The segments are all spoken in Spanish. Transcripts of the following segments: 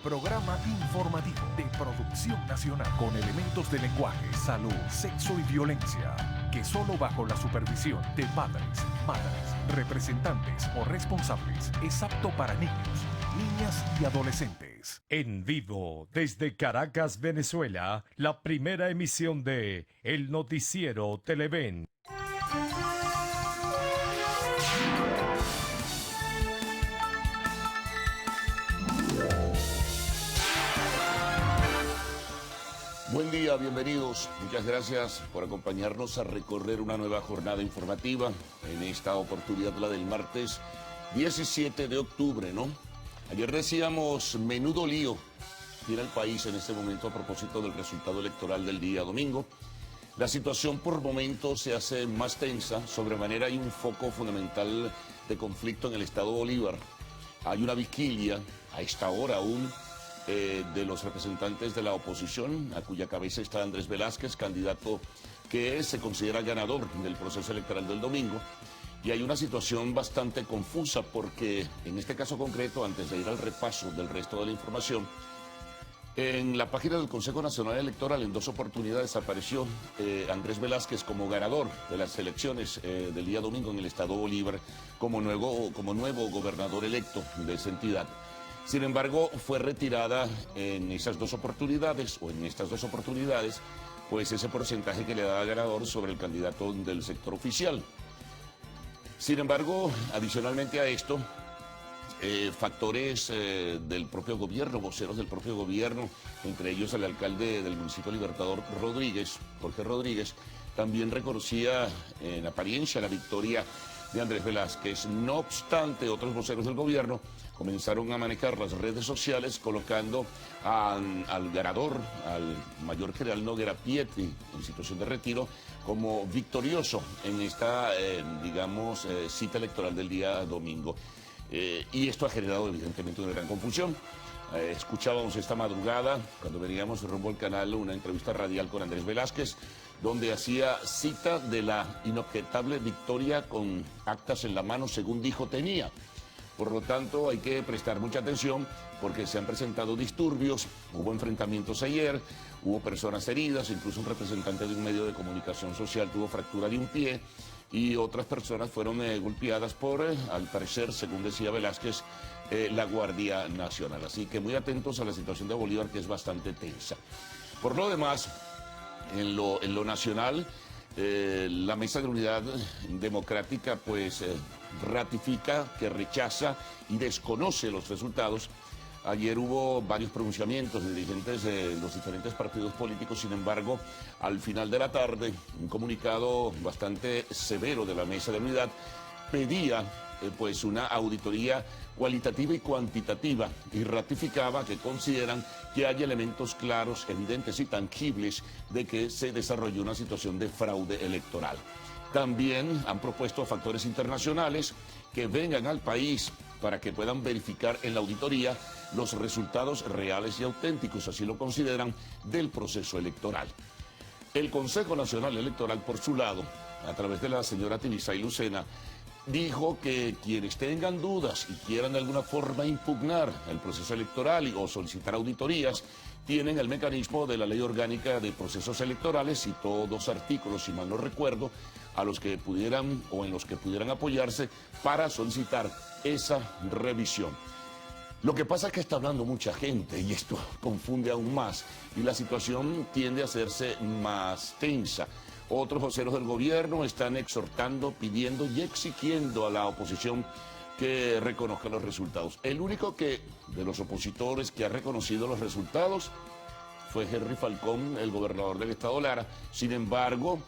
programa informativo de producción nacional con elementos de lenguaje, salud, sexo y violencia, que solo bajo la supervisión de padres, madres, representantes o responsables es apto para niños, niñas y adolescentes. En vivo, desde Caracas, Venezuela, la primera emisión de El Noticiero Televen. Buen día, bienvenidos. Muchas gracias por acompañarnos a recorrer una nueva jornada informativa. En esta oportunidad, la del martes 17 de octubre, ¿no? Ayer decíamos, menudo lío tiene el país en este momento a propósito del resultado electoral del día domingo. La situación por momentos se hace más tensa. Sobremanera hay un foco fundamental de conflicto en el estado Bolívar. Hay una vigilia, a esta hora aún, de los representantes de la oposición, a cuya cabeza está Andrés Velázquez, candidato que se considera ganador del proceso electoral del domingo. Y hay una situación bastante confusa porque en este caso concreto, antes de ir al repaso del resto de la información, en la página del Consejo Nacional Electoral en dos oportunidades apareció Andrés Velázquez como ganador de las elecciones del día domingo en el estado Bolívar como nuevo gobernador electo de esa entidad. Sin embargo, fue retirada en estas dos oportunidades, pues ese porcentaje que le daba ganador sobre el candidato del sector oficial. Sin embargo, adicionalmente a esto, factores del propio gobierno, voceros del propio gobierno, entre ellos el alcalde del municipio Libertador, Jorge Rodríguez, también reconocía en apariencia la victoria de Andrés Velázquez. No obstante, otros voceros del gobierno comenzaron a manejar las redes sociales colocando al ganador, al mayor general Noguera Pietri, en situación de retiro, como victorioso en esta, cita electoral del día domingo. Y esto ha generado evidentemente una gran confusión. Escuchábamos esta madrugada, cuando veníamos rumbo al canal, una entrevista radial con Andrés Velázquez, donde hacía cita de la inobjetable victoria con actas en la mano, según dijo tenía. Por lo tanto, hay que prestar mucha atención porque se han presentado disturbios, hubo enfrentamientos ayer, hubo personas heridas, incluso un representante de un medio de comunicación social tuvo fractura de un pie y otras personas fueron golpeadas por, al parecer, según decía Velázquez, la Guardia Nacional. Así que muy atentos a la situación de Bolívar, que es bastante tensa. Por lo demás, en lo nacional, la Mesa de Unidad Democrática pues ratifica que rechaza y desconoce los resultados. Ayer hubo varios pronunciamientos de dirigentes de los diferentes partidos políticos. Sin embargo, al final de la tarde, un comunicado bastante severo de la Mesa de Unidad pedía pues una auditoría cualitativa y cuantitativa y ratificaba que consideran que hay elementos claros, evidentes y tangibles de que se desarrolló una situación de fraude electoral. También han propuesto a factores internacionales que vengan al país para que puedan verificar en la auditoría los resultados reales y auténticos, así lo consideran, del proceso electoral. El Consejo Nacional Electoral, por su lado, a través de la señora Tibisay Lucena, dijo que quienes tengan dudas y quieran de alguna forma impugnar el proceso electoral o solicitar auditorías, tienen el mecanismo de la Ley Orgánica de Procesos Electorales y todos dos artículos, si mal no recuerdo, a los que pudieran o en los que pudieran apoyarse para solicitar esa revisión. Lo que pasa es que está hablando mucha gente y esto confunde aún más y la situación tiende a hacerse más tensa. Otros voceros del gobierno están exhortando, pidiendo y exigiendo a la oposición que reconozca los resultados. El único de los opositores que ha reconocido los resultados fue Henry Falcón, el gobernador del estado Lara. Sin embargo,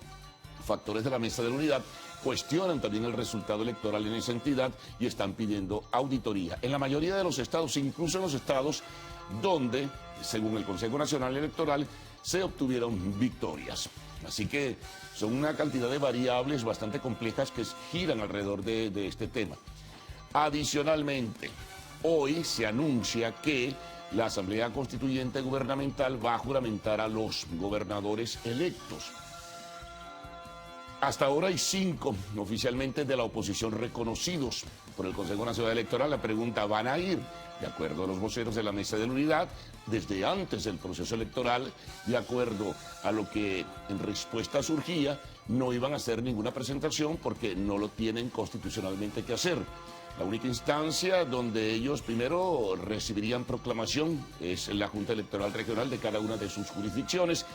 factores de la Mesa de la Unidad cuestionan también el resultado electoral en esa entidad y están pidiendo auditoría. En la mayoría de los estados, incluso en los estados donde, según el Consejo Nacional Electoral, se obtuvieron victorias. Así que son una cantidad de variables bastante complejas que giran alrededor de este tema. Adicionalmente, hoy se anuncia que la Asamblea Constituyente Gubernamental va a juramentar a los gobernadores electos. Hasta ahora hay 5 oficialmente de la oposición reconocidos por el Consejo Nacional Electoral. La pregunta, ¿van a ir? De acuerdo a los voceros de la Mesa de la Unidad, desde antes del proceso electoral, de acuerdo a lo que en respuesta surgía, no iban a hacer ninguna presentación porque no lo tienen constitucionalmente que hacer. La única instancia donde ellos primero recibirían proclamación es la Junta Electoral Regional de cada una de sus jurisdicciones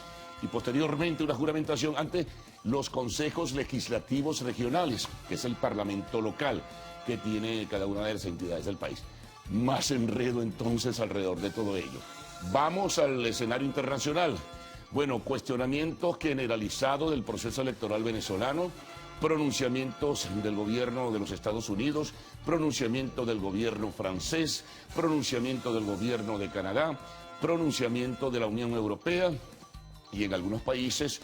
y posteriormente una juramentación ante los consejos legislativos regionales, que es el parlamento local que tiene cada una de las entidades del país. Más enredo entonces alrededor de todo ello. Vamos al escenario internacional. Bueno, cuestionamiento generalizado del proceso electoral venezolano, pronunciamientos del gobierno de los Estados Unidos, pronunciamiento del gobierno francés, pronunciamiento del gobierno de Canadá, pronunciamiento de la Unión Europea y en algunos países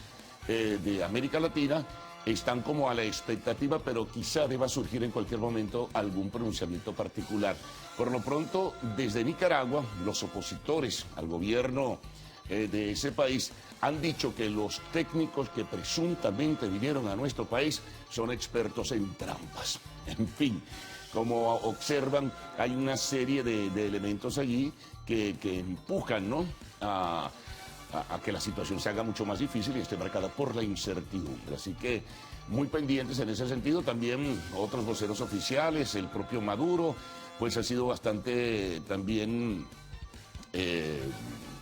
de América Latina están como a la expectativa, pero quizá deba surgir en cualquier momento algún pronunciamiento particular. Por lo pronto, desde Nicaragua, los opositores al gobierno de ese país han dicho que los técnicos que presuntamente vinieron a nuestro país son expertos en trampas. En fin, como observan, hay una serie de elementos allí que empujan, ¿no?, a que la situación se haga mucho más difícil y esté marcada por la incertidumbre. Así que muy pendientes en ese sentido. También otros voceros oficiales, el propio Maduro, pues ha sido bastante también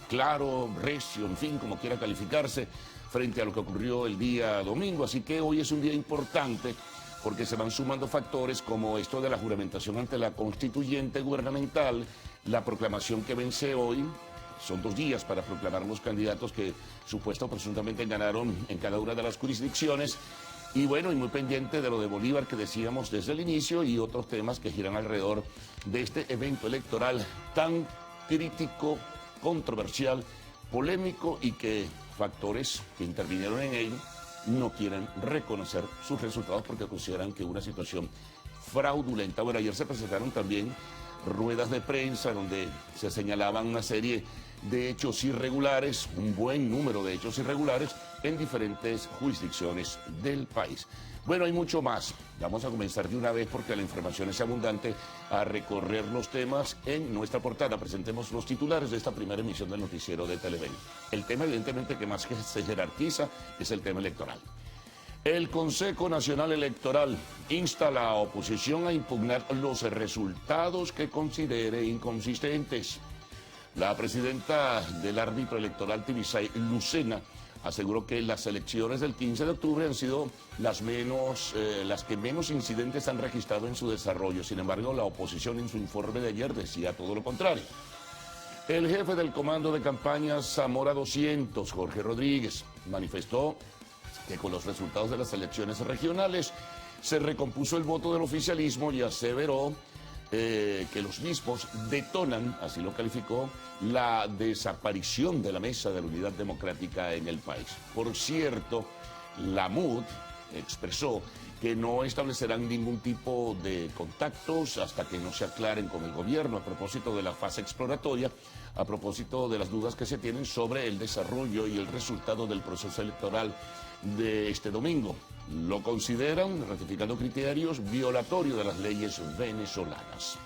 claro, recio, en fin, como quiera calificarse, frente a lo que ocurrió el día domingo. Así que hoy es un día importante porque se van sumando factores como esto de la juramentación ante la constituyente gubernamental, la proclamación que vence hoy. Son 2 días para proclamar los candidatos que supuesto presuntamente ganaron en cada una de las jurisdicciones. Y bueno, y muy pendiente de lo de Bolívar que decíamos desde el inicio y otros temas que giran alrededor de este evento electoral tan crítico, controversial, polémico y que factores que intervinieron en él no quieren reconocer sus resultados porque consideran que una situación fraudulenta. Bueno, ayer se presentaron también ruedas de prensa donde se señalaban una serie de hechos irregulares, un buen número de hechos irregulares en diferentes jurisdicciones del país. Bueno, hay mucho más. Vamos a comenzar de una vez porque la información es abundante a recorrer los temas en nuestra portada. Presentemos los titulares de esta primera emisión del noticiero de Televen. El tema evidentemente que más que se jerarquiza es el tema electoral. El Consejo Nacional Electoral insta a la oposición a impugnar los resultados que considere inconsistentes. La presidenta del árbitro electoral Tibisay, Lucena, aseguró que las elecciones del 15 de octubre han sido las que menos incidentes han registrado en su desarrollo. Sin embargo, la oposición en su informe de ayer decía todo lo contrario. El jefe del comando de campaña Zamora 200, Jorge Rodríguez, manifestó que con los resultados de las elecciones regionales se recompuso el voto del oficialismo y aseveró que los mismos detonan, así lo calificó, la desaparición de la Mesa de la Unidad Democrática en el país. Por cierto, la MUD expresó que no establecerán ningún tipo de contactos hasta que no se aclaren con el gobierno a propósito de la fase exploratoria, a propósito de las dudas que se tienen sobre el desarrollo y el resultado del proceso electoral de este domingo. Lo consideran, ratificando criterios, violatorio de las leyes venezolanas.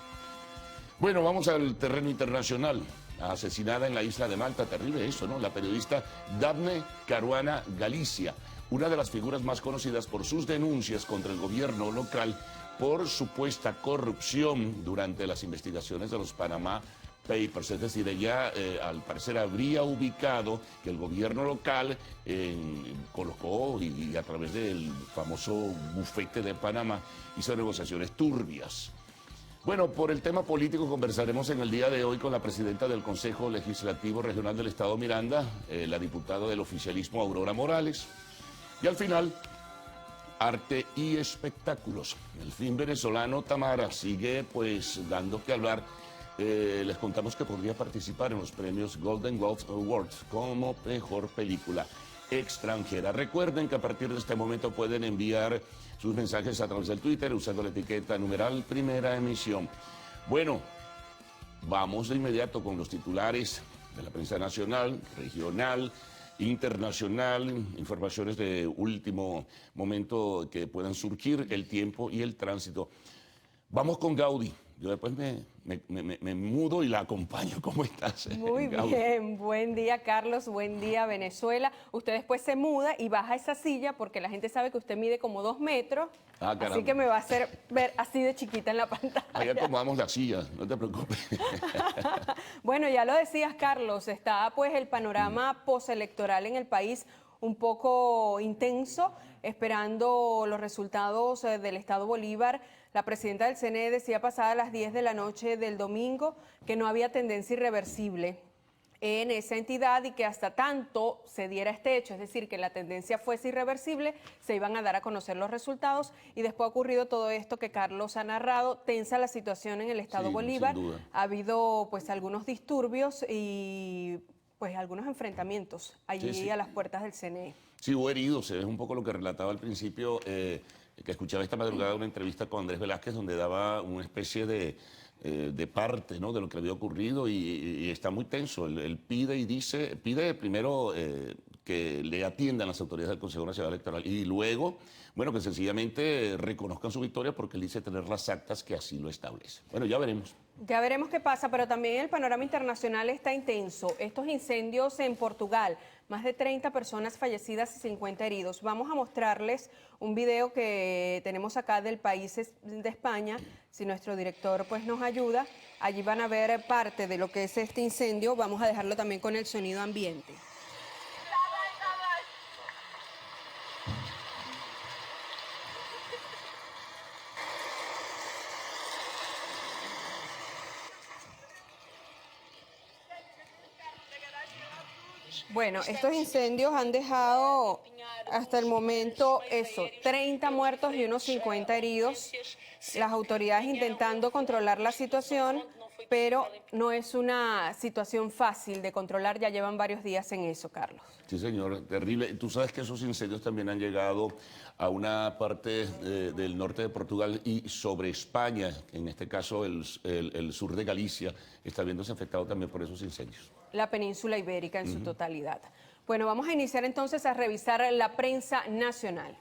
Bueno, vamos al terreno internacional. Asesinada en la isla de Malta, terrible eso, ¿no? La periodista Daphne Caruana Galizia, una de las figuras más conocidas por sus denuncias contra el gobierno local por supuesta corrupción durante las investigaciones de los Panama Papers, es decir, ella al parecer habría ubicado que el gobierno local colocó y a través del famoso bufete de Panamá hizo negociaciones turbias. Bueno, por el tema político conversaremos en el día de hoy con la presidenta del Consejo Legislativo Regional del Estado Miranda, la diputada del oficialismo Aurora Morales, y al final, arte y espectáculos. El film venezolano Tamara sigue pues dando que hablar. Les contamos que podría participar en los premios Golden Globe Awards como mejor película extranjera. Recuerden que a partir de este momento pueden enviar sus mensajes a través del Twitter usando la etiqueta numeral primera emisión. Bueno, vamos de inmediato con los titulares de la prensa nacional, regional internacional, informaciones de último momento que puedan surgir, el tiempo y el tránsito. Vamos con Gaudí. Yo después me mudo y la acompaño. ¿Cómo estás? Muy bien, buen día Carlos, buen día Venezuela. Usted después se muda y baja esa silla porque la gente sabe que usted mide como 2 metros, así que me va a hacer ver así de chiquita en la pantalla. Ahí acomodamos la silla, no te preocupes. Bueno, ya lo decías Carlos, está pues el panorama postelectoral en el país un poco intenso, esperando los resultados del Estado Bolívar. La presidenta del CNE decía pasada las 10 de la noche del domingo que no había tendencia irreversible en esa entidad y que hasta tanto se diera este hecho, es decir, que la tendencia fuese irreversible, se iban a dar a conocer los resultados y después ha ocurrido todo esto que Carlos ha narrado, tensa la situación en el Estado Bolívar, ha habido pues algunos disturbios y pues algunos enfrentamientos allí a las puertas del CNE. Sí, hubo heridos, es un poco lo que relataba al principio, que escuchaba esta madrugada una entrevista con Andrés Velázquez donde daba una especie de parte, ¿no?, de lo que había ocurrido y está muy tenso. Él pide y dice, pide primero que le atiendan las autoridades del Consejo Nacional Electoral y luego, bueno, que sencillamente reconozcan su victoria porque él dice tener las actas que así lo establecen. Bueno, ya veremos. Ya veremos qué pasa, pero también el panorama internacional está intenso. Estos incendios en Portugal, más de 30 personas fallecidas y 50 heridos. Vamos a mostrarles un video que tenemos acá del país de España, si nuestro director pues nos ayuda. Allí van a ver parte de lo que es este incendio. Vamos a dejarlo también con el sonido ambiente. Bueno, estos incendios han dejado hasta el momento 30 muertos y unos 50 heridos. Las autoridades intentando controlar la situación, pero no es una situación fácil de controlar, ya llevan varios días en eso, Carlos. Sí, señor, terrible. Tú sabes que esos incendios también han llegado a una parte del norte de Portugal y sobre España, en este caso el sur de Galicia, está viéndose afectado también por esos incendios. La península ibérica en su totalidad. Bueno, vamos a iniciar entonces a revisar la prensa nacional.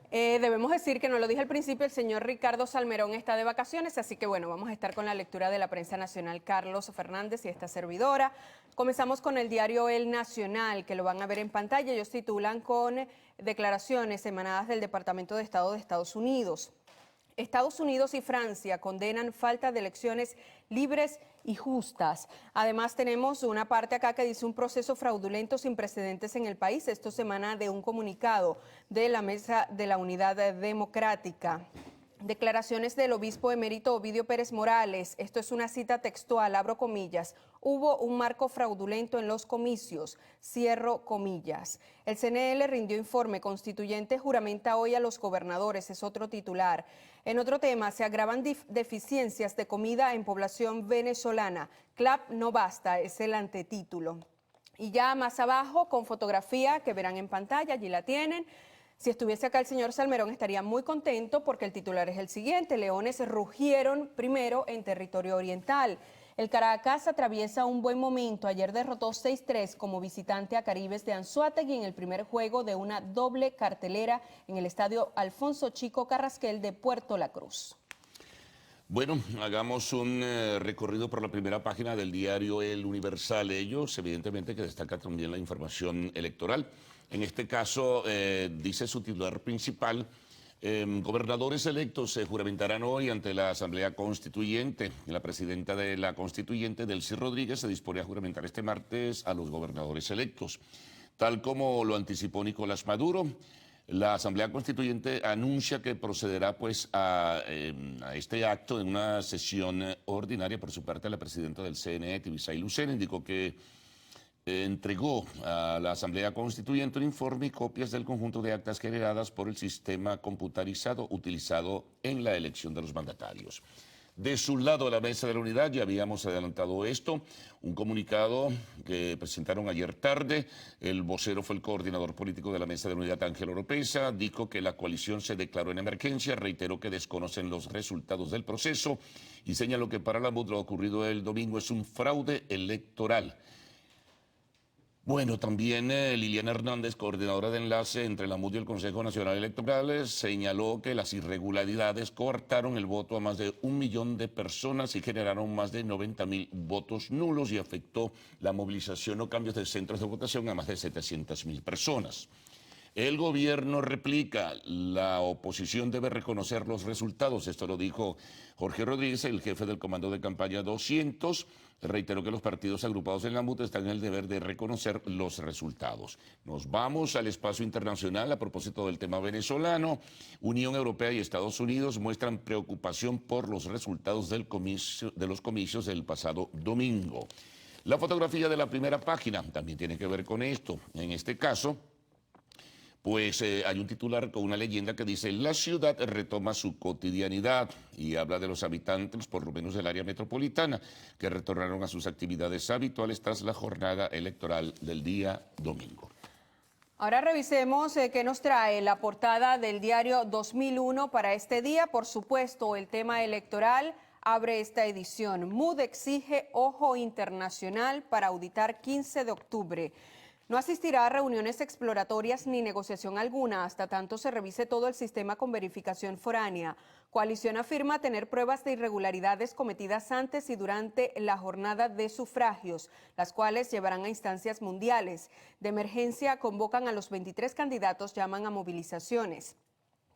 Debemos decir que no lo dije al principio, el señor Ricardo Salmerón está de vacaciones, así que bueno, vamos a estar con la lectura de la prensa nacional, Carlos Fernández y esta servidora. Comenzamos con el diario El Nacional, que lo van a ver en pantalla. Ellos titulan con declaraciones emanadas del Departamento de Estado de Estados Unidos. Estados Unidos y Francia condenan falta de elecciones libres y justas. Además tenemos una parte acá que dice un proceso fraudulento sin precedentes en el país. Esto se emana de un comunicado de la Mesa de la Unidad Democrática. Declaraciones del obispo emérito Ovidio Pérez Morales. Esto es una cita textual, abro comillas. Hubo un marco fraudulento en los comicios, cierro comillas. El CNE rindió informe constituyente, juramenta hoy a los gobernadores, es otro titular. En otro tema, se agravan deficiencias de comida en población venezolana. CLAP no basta, es el antetítulo. Y ya más abajo, con fotografía que verán en pantalla, allí la tienen. Si estuviese acá el señor Salmerón estaría muy contento porque el titular es el siguiente. Leones rugieron primero en territorio oriental. El Caracas atraviesa un buen momento. Ayer derrotó 6-3 como visitante a Caribes de Anzoátegui en el primer juego de una doble cartelera en el estadio Alfonso Chico Carrasquel de Puerto La Cruz. Bueno, hagamos un recorrido por la primera página del diario El Universal. Ellos, evidentemente, que destaca también la información electoral. En este caso, dice su titular principal, gobernadores electos se juramentarán hoy ante la Asamblea Constituyente. La presidenta de la Constituyente, Delcy Rodríguez, se dispone a juramentar este martes a los gobernadores electos. Tal como lo anticipó Nicolás Maduro, la Asamblea Constituyente anuncia que procederá pues a este acto en una sesión ordinaria. Por su parte, la presidenta del CNE, Tibisay Lucena, indicó que entregó a la Asamblea Constituyente un informe y copias del conjunto de actas generadas por el sistema computarizado utilizado en la elección de los mandatarios. De su lado, la Mesa de la Unidad, ya habíamos adelantado esto, un comunicado que presentaron ayer tarde. El vocero fue el coordinador político de la Mesa de la Unidad, Ángel Oropesa, dijo que la coalición se declaró en emergencia, reiteró que desconocen los resultados del proceso y señaló que para la MUD lo ocurrido el domingo es un fraude electoral. Bueno, también Liliana Hernández, coordinadora de enlace entre la MUD y el Consejo Nacional Electoral, señaló que las irregularidades coartaron el voto a más de 1 millón de personas y generaron más de 90.000 votos nulos y afectó la movilización o cambios de centros de votación a más de 700.000 personas. El gobierno replica, la oposición debe reconocer los resultados. Esto lo dijo Jorge Rodríguez, el jefe del Comando de Campaña 200. Reiteró que los partidos agrupados en la MUD están en el deber de reconocer los resultados. Nos vamos al espacio internacional a propósito del tema venezolano. Unión Europea y Estados Unidos muestran preocupación por los resultados de los comicios del pasado domingo. La fotografía de la primera página también tiene que ver con esto. En este caso, pues hay un titular con una leyenda que dice: la ciudad retoma su cotidianidad, y habla de los habitantes, por lo menos del área metropolitana, que retornaron a sus actividades habituales tras la jornada electoral del día domingo. Ahora revisemos qué nos trae la portada del diario 2001 para este día. Por supuesto, el tema electoral abre esta edición. MUD exige ojo internacional para auditar 15 de octubre. No asistirá a reuniones exploratorias ni negociación alguna hasta tanto se revise todo el sistema con verificación foránea. Coalición afirma tener pruebas de irregularidades cometidas antes y durante la jornada de sufragios, las cuales llevarán a instancias mundiales. De emergencia convocan a los 23 candidatos, llaman a movilizaciones.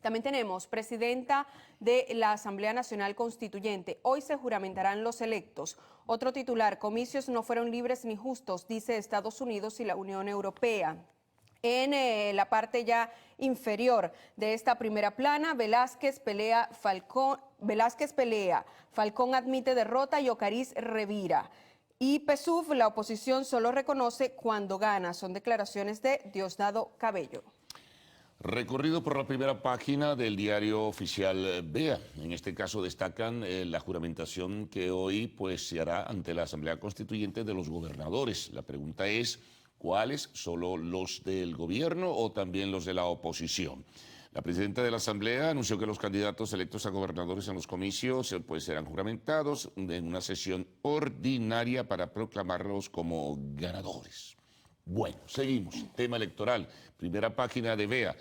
También tenemos presidenta de la Asamblea Nacional Constituyente. Hoy se juramentarán los electos. Otro titular: comicios no fueron libres ni justos, dice Estados Unidos y la Unión Europea. En la parte ya inferior de esta primera plana, Velázquez pelea, Falcón admite derrota y Ocariz revira. Y PSUV, la oposición solo reconoce cuando gana. Son declaraciones de Diosdado Cabello. Recorrido por la primera página del diario oficial Vea. En este caso destacan la juramentación que hoy pues se hará ante la Asamblea Constituyente de los gobernadores. La pregunta es, ¿cuáles? ¿Solo los del gobierno o también los de la oposición? La presidenta de la Asamblea anunció que los candidatos electos a gobernadores en los comicios pues serán juramentados en una sesión ordinaria para proclamarlos como ganadores. Bueno, seguimos. Tema electoral. Primera página de Vea.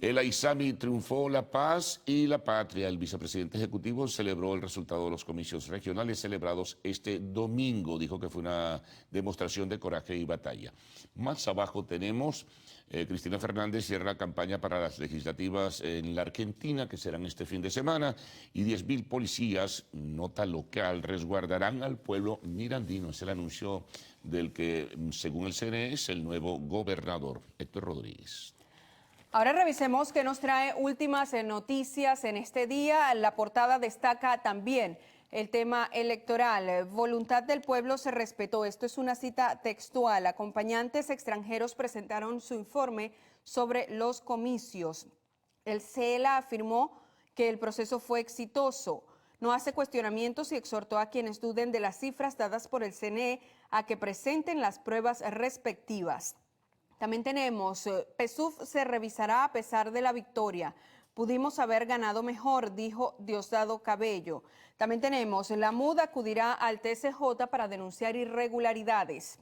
El Aizami triunfó la paz y la patria. El vicepresidente ejecutivo celebró el resultado de los comicios regionales celebrados este domingo. Dijo que fue una demostración de coraje y batalla. Más abajo tenemos Cristina Fernández cierra la campaña para las legislativas en la Argentina, que serán este fin de semana, y 10.000 policías, nota local, resguardarán al pueblo mirandino. Es el anuncio del que, según el CNE, es el nuevo gobernador, Héctor Rodríguez. Ahora revisemos qué nos trae últimas noticias en este día. La portada destaca también el tema electoral. Voluntad del pueblo se respetó. Esto es una cita textual. Acompañantes extranjeros presentaron su informe sobre los comicios. El CELA afirmó que el proceso fue exitoso. No hace cuestionamientos y exhortó a quienes duden de las cifras dadas por el CNE a que presenten las pruebas respectivas. También tenemos, PSUV se revisará a pesar de la victoria. Pudimos haber ganado mejor, dijo Diosdado Cabello. También tenemos, la MUD acudirá al TCJ para denunciar irregularidades.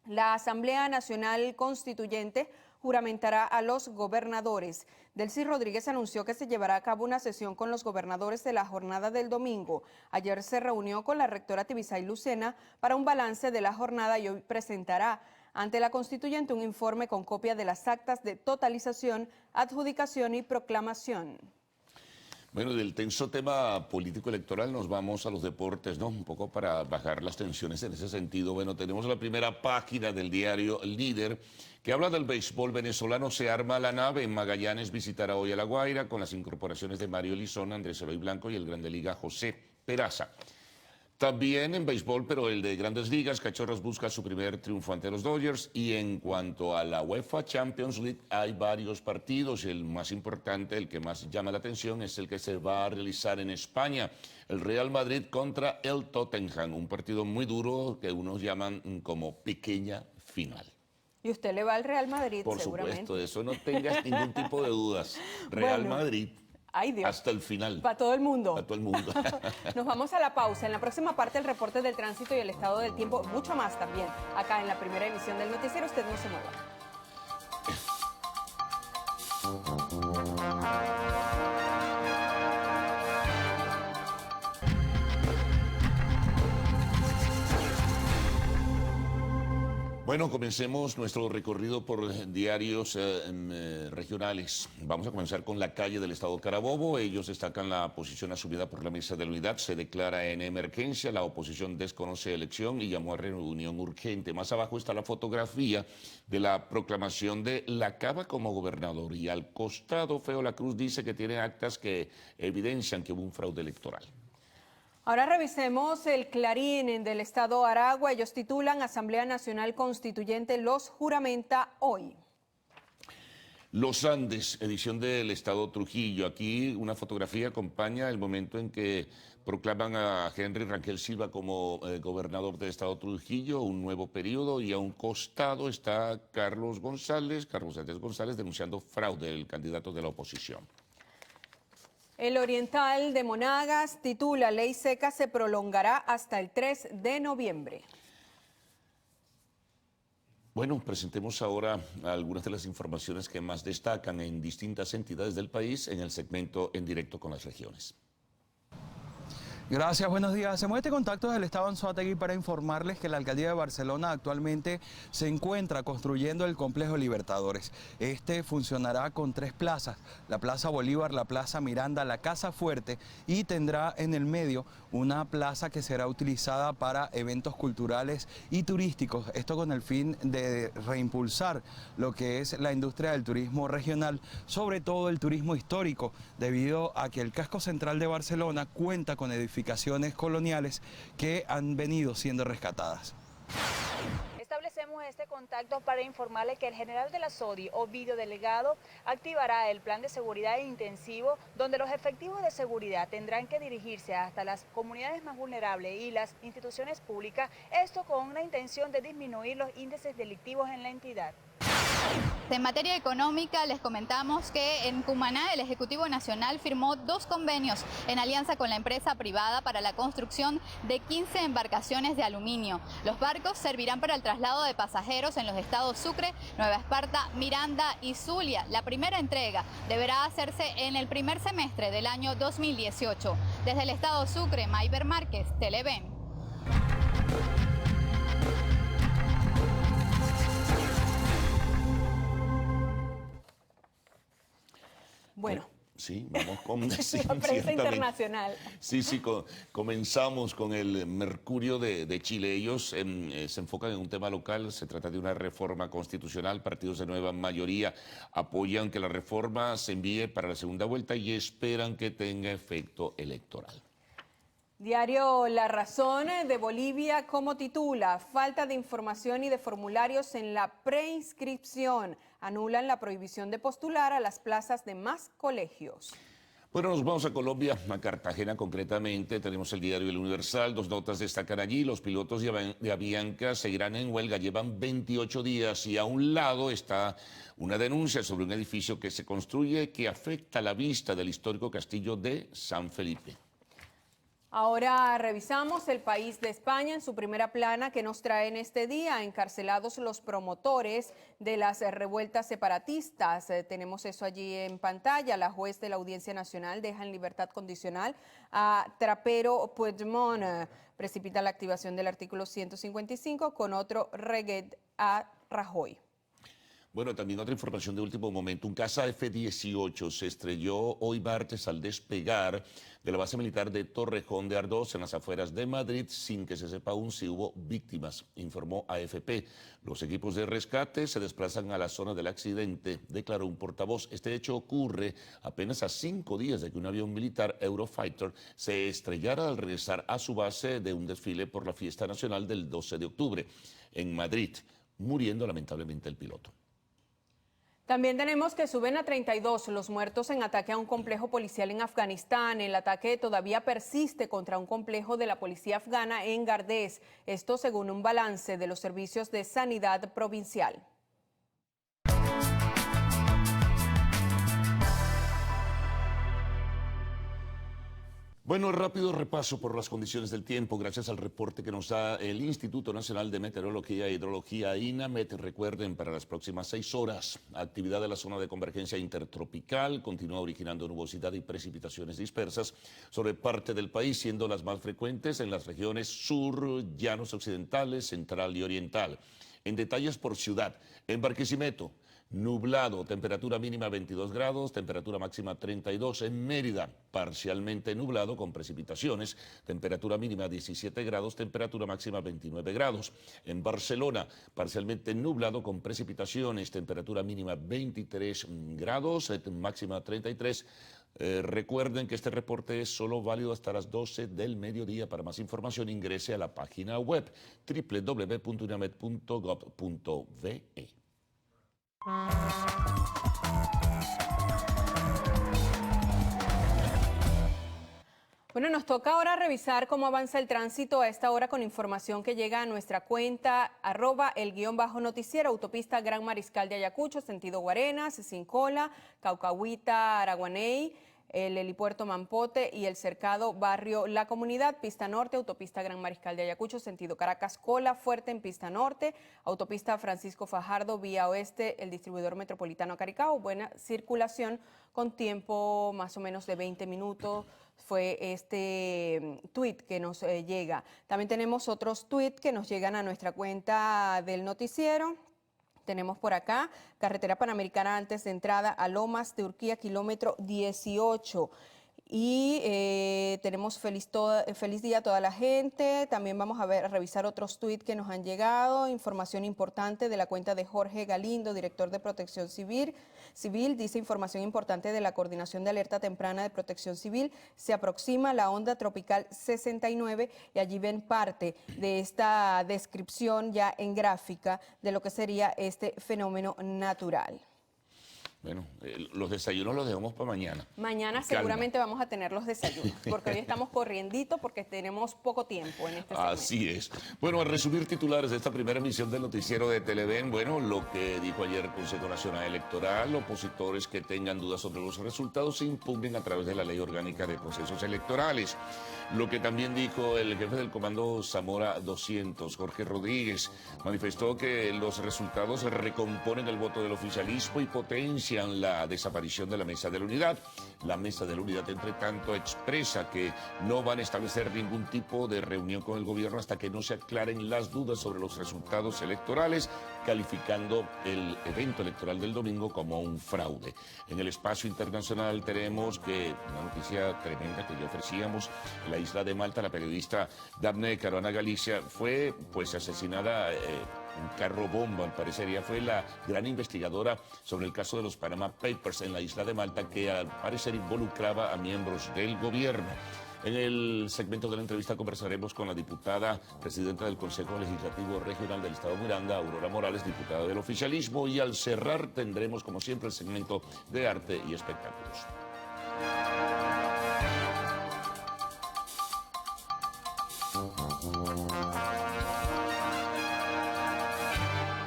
La Asamblea Nacional Constituyente juramentará a los gobernadores. Delcy Rodríguez anunció que se llevará a cabo una sesión con los gobernadores de la jornada del domingo. Ayer se reunió con la rectora Tibisay Lucena para un balance de la jornada y hoy presentará ante la Constituyente un informe con copia de las actas de totalización, adjudicación y proclamación. Bueno, del tenso tema político-electoral nos vamos a los deportes, ¿no? Un poco para bajar las tensiones en ese sentido. Bueno, tenemos la primera página del diario Líder, que habla del béisbol venezolano. Se arma la nave. En Magallanes visitará hoy a La Guaira con las incorporaciones de Mario Lizón, Andrés Eloy Blanco y el Grande Liga José Peraza. También en béisbol, pero el de Grandes Ligas, Cachorros busca su primer triunfo ante los Dodgers. Y en cuanto a la UEFA Champions League, hay varios partidos. El más importante, el que más llama la atención, es el que se va a realizar en España. El Real Madrid contra el Tottenham. Un partido muy duro que unos llaman como pequeña final. Y usted le va al Real Madrid, Por seguramente. supuesto, de eso no tengas ningún tipo de dudas. Real Bueno. Madrid. Ay, Dios. Hasta el final. Para todo el mundo. Para todo el mundo. Nos vamos a la pausa. En la próxima parte, el reporte del tránsito y el estado del tiempo, mucho más también. Acá en la primera emisión del noticiero, usted no se mueva. Bueno, comencemos nuestro recorrido por diarios regionales. Vamos a comenzar con la calle del Estado Carabobo. Ellos destacan la posición asumida por la Mesa de la Unidad. Se declara en emergencia. La oposición desconoce elección y llamó a reunión urgente. Más abajo está la fotografía de la proclamación de La Cava como gobernador. Y al costado, Feo La Cruz dice que tiene actas que evidencian que hubo un fraude electoral. Ahora revisemos el Clarín del Estado Aragua. Ellos titulan Asamblea Nacional Constituyente los juramenta hoy. Los Andes, edición del Estado Trujillo. Aquí una fotografía acompaña el momento en que proclaman a Henry Rangel Silva como gobernador del Estado Trujillo, un nuevo periodo, y a un costado está Carlos Andrés González, denunciando fraude del candidato de la oposición. El Oriental de Monagas titula Ley Seca se prolongará hasta el 3 de noviembre. Bueno, presentemos ahora algunas de las informaciones que más destacan en distintas entidades del país en el segmento En Directo con las Regiones. Gracias, buenos días. Hacemos este contacto desde el Estado Anzoátegui para informarles que la Alcaldía de Barcelona actualmente se encuentra construyendo el Complejo Libertadores. Este funcionará con 3 plazas, la Plaza Bolívar, la Plaza Miranda, la Casa Fuerte, y tendrá en el medio una plaza que será utilizada para eventos culturales y turísticos. Esto con el fin de reimpulsar lo que es la industria del turismo regional, sobre todo el turismo histórico, debido a que el casco central de Barcelona cuenta con edificios coloniales que han venido siendo rescatadas. Establecemos este contacto para informarle que el general de la SODI, Ovidio Delgado, activará el plan de seguridad intensivo, donde los efectivos de seguridad tendrán que dirigirse hasta las comunidades más vulnerables y las instituciones públicas, esto con la intención de disminuir los índices delictivos en la entidad. En materia económica, les comentamos que en Cumaná el Ejecutivo Nacional firmó 2 convenios en alianza con la empresa privada para la construcción de 15 embarcaciones de aluminio. Los barcos servirán para el traslado de pasajeros en los estados Sucre, Nueva Esparta, Miranda y Zulia. La primera entrega deberá hacerse en el primer semestre del año 2018. Desde el estado Sucre, Mayber Márquez, Televen. Bueno. Sí, vamos con la prensa internacional. Sí, comenzamos con el Mercurio de Chile. Ellos se enfocan en un tema local, se trata de una reforma constitucional. Partidos de nueva mayoría apoyan que la reforma se envíe para la segunda vuelta y esperan que tenga efecto electoral. Diario La Razón de Bolivia, como titula, falta de información y de formularios en la preinscripción. Anulan la prohibición de postular a las plazas de más colegios. Bueno, nos vamos a Colombia, a Cartagena concretamente. Tenemos el diario El Universal, 2 notas destacan allí. Los pilotos de Avianca seguirán en huelga, llevan 28 días y a un lado está una denuncia sobre un edificio que se construye que afecta la vista del histórico castillo de San Felipe. Ahora revisamos El País de España en su primera plana que nos trae en este día. Encarcelados los promotores de las revueltas separatistas. Tenemos eso allí en pantalla. La juez de la Audiencia Nacional deja en libertad condicional a Trapero Puigdemont. Precipita la activación del artículo 155 con otro reguet a Rajoy. Bueno, también otra información de último momento. Un caza F-18 se estrelló hoy martes al despegar de la base militar de Torrejón de Ardoz, en las afueras de Madrid, sin que se sepa aún si hubo víctimas, informó AFP. Los equipos de rescate se desplazan a la zona del accidente, declaró un portavoz. Este hecho ocurre apenas a 5 días de que un avión militar Eurofighter se estrellara al regresar a su base de un desfile por la fiesta nacional del 12 de octubre en Madrid, muriendo lamentablemente el piloto. También tenemos que suben a 32 los muertos en ataque a un complejo policial en Afganistán. El ataque todavía persiste contra un complejo de la policía afgana en Gardez. Esto según un balance de los servicios de sanidad provincial. Bueno, rápido repaso por las condiciones del tiempo, gracias al reporte que nos da el Instituto Nacional de Meteorología e Hidrología, INAMET. Recuerden, para las próximas 6 horas, actividad de la zona de convergencia intertropical continúa originando nubosidad y precipitaciones dispersas sobre parte del país, siendo las más frecuentes en las regiones sur, llanos occidentales, central y oriental. En detalles por ciudad, en Barquisimeto, nublado, temperatura mínima 22 grados, temperatura máxima 32. En Mérida, parcialmente nublado con precipitaciones, temperatura mínima 17 grados, temperatura máxima 29 grados. En Barcelona, parcialmente nublado con precipitaciones, temperatura mínima 23 grados, máxima 33. Recuerden que este reporte es solo válido hasta las 12 del mediodía. Para más información ingrese a la página web www.inamed.gov.be. Bueno, nos toca ahora revisar cómo avanza el tránsito a esta hora con información que llega a nuestra cuenta @el_noticiero. Autopista Gran Mariscal de Ayacucho, sentido Guarenas, Cincola, Caucahuita, Araguaney, el helipuerto Mampote y el cercado barrio La Comunidad. Pista Norte, autopista Gran Mariscal de Ayacucho, sentido Caracas, Cola Fuerte en pista norte, autopista Francisco Fajardo, vía oeste, el distribuidor metropolitano Caricao. Buena circulación con tiempo más o menos de 20 minutos. Fue este tuit que nos llega. También tenemos otros tuits que nos llegan a nuestra cuenta del noticiero. Tenemos por acá, carretera panamericana antes de entrada a Lomas de Urquía, kilómetro 18. Y tenemos feliz día a toda la gente. También vamos a revisar otros tuits que nos han llegado. Información importante de la cuenta de Jorge Galindo, director de Protección Civil. Dice información importante de la Coordinación de Alerta Temprana de Protección Civil. Se aproxima la onda tropical 69 y allí ven parte de esta descripción ya en gráfica de lo que sería este fenómeno natural. Bueno, los desayunos los dejamos para mañana. Mañana seguramente vamos a tener los desayunos, porque hoy estamos corriendito porque tenemos poco tiempo en este segmento. Así es. Bueno, al resumir titulares de esta primera emisión del noticiero de Televen, bueno, lo que dijo ayer el Consejo Nacional Electoral: opositores que tengan dudas sobre los resultados se impugnen a través de la Ley Orgánica de Procesos Electorales. Lo que también dijo el jefe del Comando Zamora 200, Jorge Rodríguez, manifestó que los resultados recomponen el voto del oficialismo y potencian la desaparición de la Mesa de la Unidad. La Mesa de la Unidad, entre tanto, expresa que no van a establecer ningún tipo de reunión con el gobierno hasta que no se aclaren las dudas sobre los resultados electorales, calificando el evento electoral del domingo como un fraude. En el espacio internacional tenemos que una noticia tremenda que ya ofrecíamos: la isla de Malta, la periodista Daphne Caruana Galizia fue asesinada. Un carro bomba, al parecer. Ella fue la gran investigadora sobre el caso de los Panama Papers en la isla de Malta, que al parecer involucraba a miembros del gobierno. En el segmento de la entrevista conversaremos con la diputada presidenta del Consejo Legislativo Regional del Estado Miranda, Aurora Morales, diputada del oficialismo, y al cerrar tendremos, como siempre, el segmento de arte y espectáculos.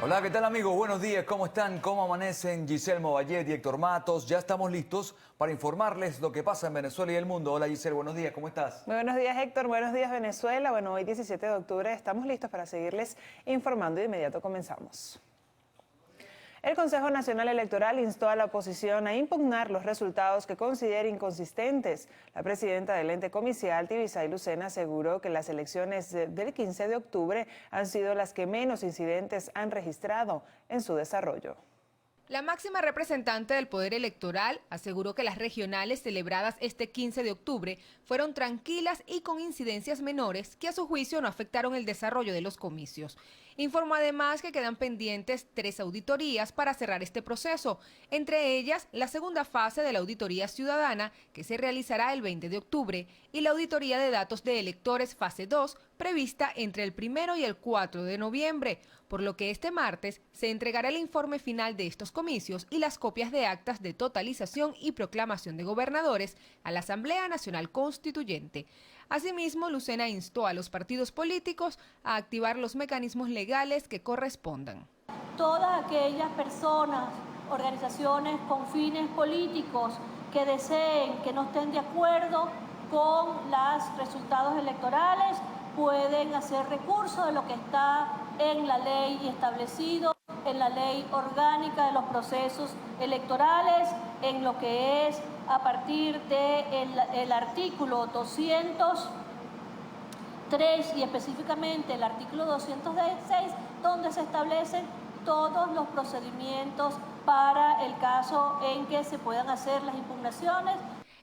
Hola, ¿qué tal amigos? Buenos días, ¿cómo están? ¿Cómo amanecen? Giselle Movallet y Héctor Matos. Ya estamos listos para informarles lo que pasa en Venezuela y el mundo. Hola Giselle, buenos días, ¿cómo estás? Muy buenos días Héctor, buenos días Venezuela. Bueno, hoy 17 de octubre estamos listos para seguirles informando y de inmediato comenzamos. El Consejo Nacional Electoral instó a la oposición a impugnar los resultados que considere inconsistentes. La presidenta del ente comicial, Tibisay Lucena, aseguró que las elecciones del 15 de octubre han sido las que menos incidentes han registrado en su desarrollo. La máxima representante del Poder Electoral aseguró que las regionales celebradas este 15 de octubre fueron tranquilas y con incidencias menores que a su juicio no afectaron el desarrollo de los comicios. Informó además que quedan pendientes 3 auditorías para cerrar este proceso, entre ellas la segunda fase de la auditoría ciudadana que se realizará el 20 de octubre y la auditoría de datos de electores fase 2 prevista entre el 1 y el 4 de noviembre, por lo que este martes se entregará el informe final de estos comicios y las copias de actas de totalización y proclamación de gobernadores a la Asamblea Nacional Constituyente. Asimismo, Lucena instó a los partidos políticos a activar los mecanismos legales que correspondan. Todas aquellas personas, organizaciones con fines políticos que deseen, que no estén de acuerdo con los resultados electorales, pueden hacer recurso de lo que está en la ley establecido, en la ley orgánica de los procesos electorales, en lo que es a partir del artículo 203 y específicamente el artículo 206, donde se establecen todos los procedimientos para el caso en que se puedan hacer las impugnaciones.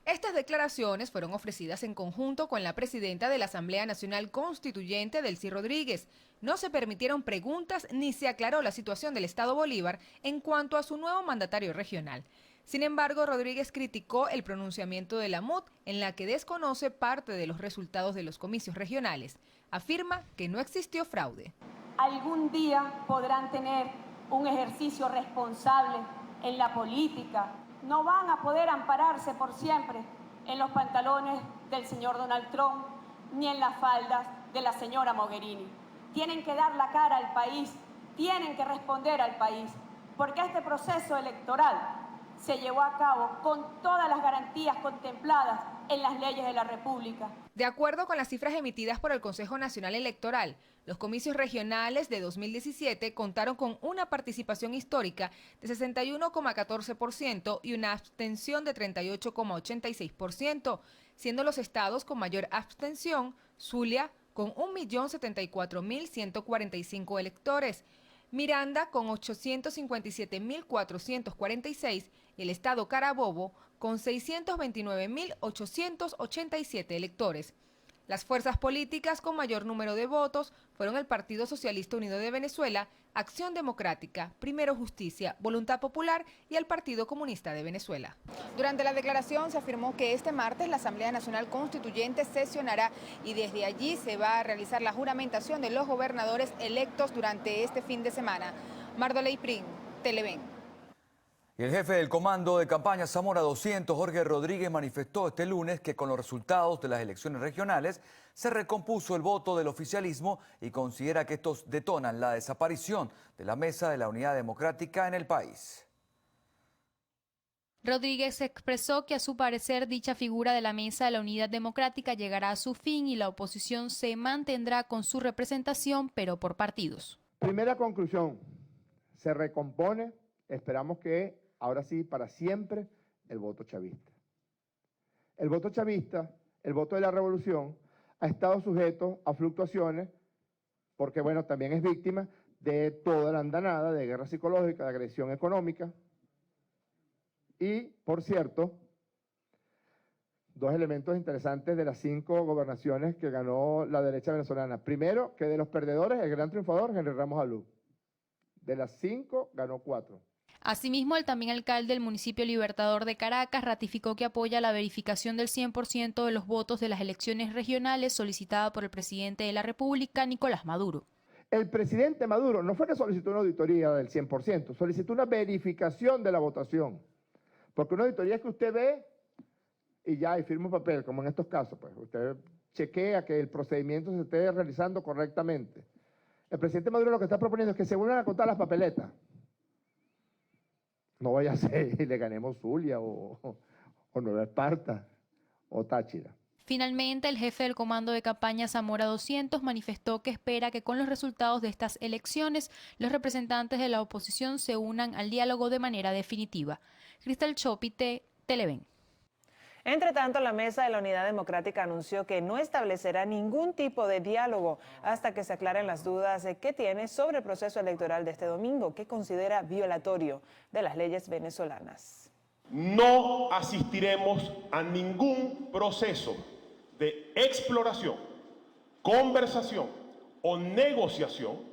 Estas declaraciones fueron ofrecidas en conjunto con la presidenta de la Asamblea Nacional Constituyente, Delcy Rodríguez. No se permitieron preguntas ni se aclaró la situación del Estado Bolívar en cuanto a su nuevo mandatario regional. Sin embargo, Rodríguez criticó el pronunciamiento de la MUT, en la que desconoce parte de los resultados de los comicios regionales. Afirma que no existió fraude. Algún día podrán tener un ejercicio responsable en la política. No van a poder ampararse por siempre en los pantalones del señor Donald Trump ni en las faldas de la señora Mogherini. Tienen que dar la cara al país, tienen que responder al país, porque este proceso electoral se llevó a cabo con todas las garantías contempladas en las leyes de la República. De acuerdo con las cifras emitidas por el Consejo Nacional Electoral, los comicios regionales de 2017 contaron con una participación histórica de 61,14% y una abstención de 38,86%, siendo los estados con mayor abstención Zulia con 1.074.145 electores, Miranda con 857.446 y el estado Carabobo con 629.887 electores. Las fuerzas políticas con mayor número de votos fueron el Partido Socialista Unido de Venezuela, Acción Democrática, Primero Justicia, Voluntad Popular y el Partido Comunista de Venezuela. Durante la declaración se afirmó que este martes la Asamblea Nacional Constituyente sesionará y desde allí se va a realizar la juramentación de los gobernadores electos durante este fin de semana. Mardoley Prim, Televen. Y el jefe del Comando de Campaña Zamora 200, Jorge Rodríguez, manifestó este lunes que con los resultados de las elecciones regionales se recompuso el voto del oficialismo y considera que estos detonan la desaparición de la Mesa de la Unidad Democrática en el país. Rodríguez expresó que a su parecer dicha figura de la Mesa de la Unidad Democrática llegará a su fin y la oposición se mantendrá con su representación, pero por partidos. Primera conclusión, se recompone, esperamos que ahora sí, para siempre, el voto chavista. El voto chavista, el voto de la revolución, ha estado sujeto a fluctuaciones porque, bueno, también es víctima de toda la andanada de guerra psicológica, de agresión económica. Y, por cierto, dos elementos interesantes de las 5 gobernaciones que ganó la derecha venezolana. Primero, que de los perdedores, el gran triunfador, Henry Ramos Alú. De las 5, ganó 4. Asimismo, el también alcalde del municipio Libertador de Caracas ratificó que apoya la verificación del 100% de los votos de las elecciones regionales solicitada por el presidente de la República, Nicolás Maduro. El presidente Maduro no fue que solicitó una auditoría del 100%, solicitó una verificación de la votación. Porque una auditoría es que usted ve y ya, y firma un papel, como en estos casos, pues usted chequea que el procedimiento se esté realizando correctamente. El presidente Maduro lo que está proponiendo es que se vuelvan a contar las papeletas. No vaya a ser y le ganemos Zulia o Nueva Esparta o Táchira. Finalmente, el jefe del Comando de Campaña Zamora 200 manifestó que espera que con los resultados de estas elecciones los representantes de la oposición se unan al diálogo de manera definitiva. Cristal Chopite, Televen. Entre tanto, la Mesa de la Unidad Democrática anunció que no establecerá ningún tipo de diálogo hasta que se aclaren las dudas que tiene sobre el proceso electoral de este domingo, que considera violatorio de las leyes venezolanas. No asistiremos a ningún proceso de exploración, conversación o negociación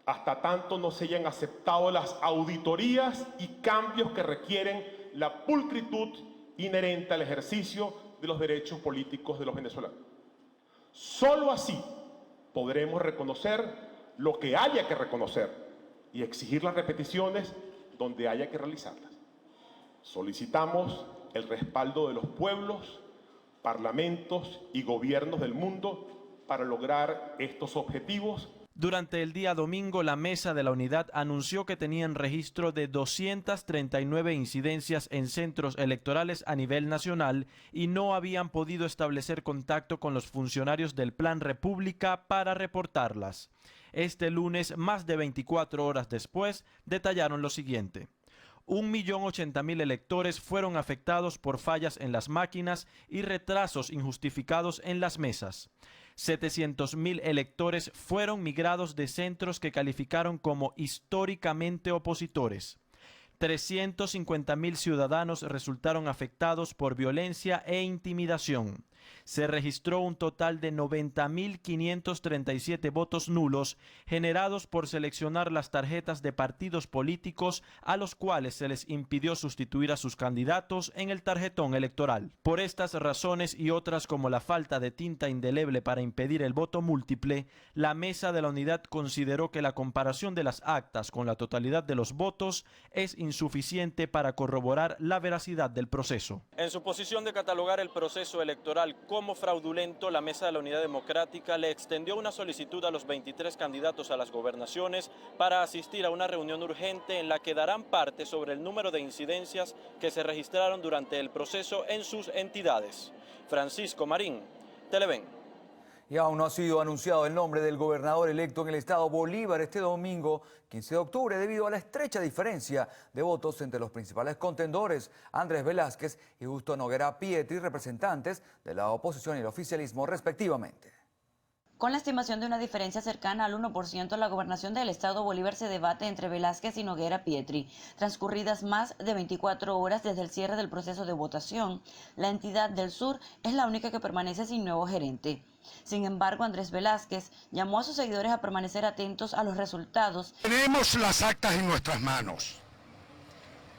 hasta tanto no se hayan aceptado las auditorías y cambios que requieren la pulcritud inherente al ejercicio de los derechos políticos de los venezolanos. Solo así podremos reconocer lo que haya que reconocer y exigir las repeticiones donde haya que realizarlas. Solicitamos el respaldo de los pueblos, parlamentos y gobiernos del mundo para lograr estos objetivos. Durante el día domingo, la Mesa de la Unidad anunció que tenían registro de 239 incidencias en centros electorales a nivel nacional y no habían podido establecer contacto con los funcionarios del Plan República para reportarlas. Este lunes, más de 24 horas después, detallaron lo siguiente. 1.080.000 electores fueron afectados por fallas en las máquinas y retrasos injustificados en las mesas. 700.000 electores fueron migrados de centros que calificaron como históricamente opositores. 350.000 ciudadanos resultaron afectados por violencia e intimidación. Se registró un total de 90.537 votos nulos generados por seleccionar las tarjetas de partidos políticos a los cuales se les impidió sustituir a sus candidatos en el tarjetón electoral. Por estas razones y otras como la falta de tinta indeleble para impedir el voto múltiple, la Mesa de la Unidad consideró que la comparación de las actas con la totalidad de los votos es insuficiente para corroborar la veracidad del proceso. En su posición de catalogar el proceso electoral como fraudulento, la Mesa de la Unidad Democrática le extendió una solicitud a los 23 candidatos a las gobernaciones para asistir a una reunión urgente en la que darán parte sobre el número de incidencias que se registraron durante el proceso en sus entidades. Francisco Marín, Televen. Y aún no ha sido anunciado el nombre del gobernador electo en el estado Bolívar este domingo, 15 de octubre, debido a la estrecha diferencia de votos entre los principales contendores, Andrés Velázquez y Justo Noguera Pietri, representantes de la oposición y el oficialismo respectivamente. Con la estimación de una diferencia cercana al 1%, la gobernación del estado Bolívar se debate entre Velázquez y Noguera Pietri. Transcurridas más de 24 horas desde el cierre del proceso de votación, la entidad del sur es la única que permanece sin nuevo gerente. Sin embargo, Andrés Velázquez llamó a sus seguidores a permanecer atentos a los resultados. Tenemos las actas en nuestras manos